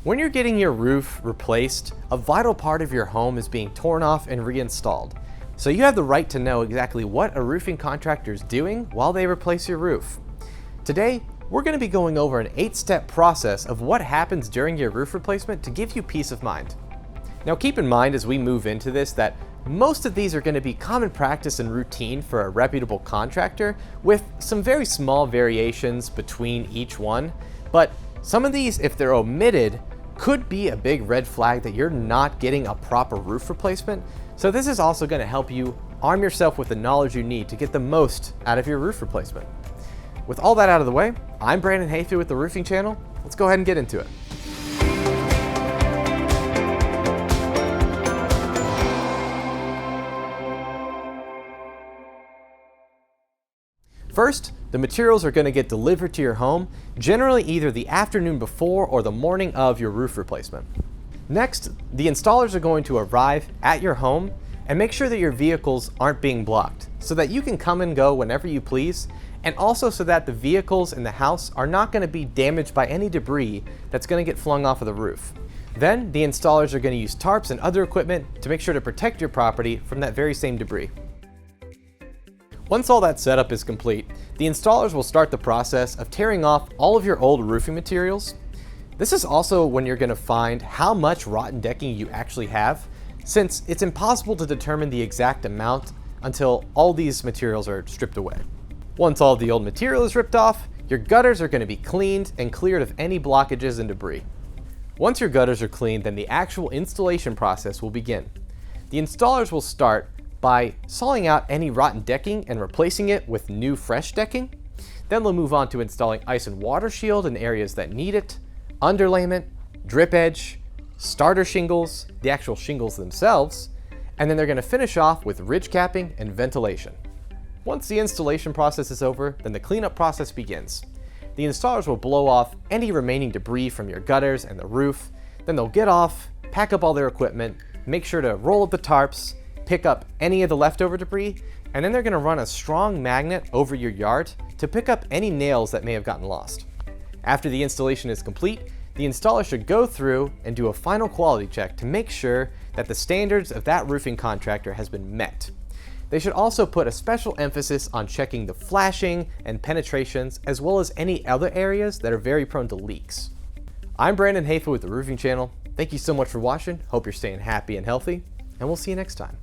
When you're getting your roof replaced, a vital part of your home is being torn off and reinstalled. So you have the right to know exactly what a roofing contractor is doing while they replace your roof. Today, we're going to be going over an 8-step process of what happens during your roof replacement to give you peace of mind. Now keep in mind as we move into this that most of these are going to be common practice and routine for a reputable contractor, with some very small variations between each one. But some of these, if they're omitted, could be a big red flag that you're not getting a proper roof replacement. So this is also going to help you arm yourself with the knowledge you need to get the most out of your roof replacement. With all that out of the way, I'm Brandon Hafeli with the Roofing Channel. Let's go ahead and get into it. First, the materials are going to get delivered to your home, generally either the afternoon before or the morning of your roof replacement. Next, the installers are going to arrive at your home and make sure that your vehicles aren't being blocked so that you can come and go whenever you please, and also so that the vehicles in the house are not going to be damaged by any debris that's going to get flung off of the roof. Then, the installers are going to use tarps and other equipment to make sure to protect your property from that very same debris. Once all that setup is complete, the installers will start the process of tearing off all of your old roofing materials. This is also when you're going to find how much rotten decking you actually have, since it's impossible to determine the exact amount until all these materials are stripped away. Once all the old material is ripped off, your gutters are going to be cleaned and cleared of any blockages and debris. Once your gutters are cleaned, then the actual installation process will begin. The installers will start by sawing out any rotten decking and replacing it with new fresh decking. Then they'll move on to installing ice and water shield in areas that need it, underlayment, drip edge, starter shingles, the actual shingles themselves, and then they're going to finish off with ridge capping and ventilation. Once the installation process is over, then the cleanup process begins. The installers will blow off any remaining debris from your gutters and the roof, then they'll get off, pack up all their equipment, make sure to roll up the tarps, pick up any of the leftover debris, and then they're going to run a strong magnet over your yard to pick up any nails that may have gotten lost. After the installation is complete, the installer should go through and do a final quality check to make sure that the standards of that roofing contractor has been met. They should also put a special emphasis on checking the flashing and penetrations, as well as any other areas that are very prone to leaks. I'm Brandon Hafeli with the Roofing Channel. Thank you so much for watching. Hope you're staying happy and healthy, and we'll see you next time.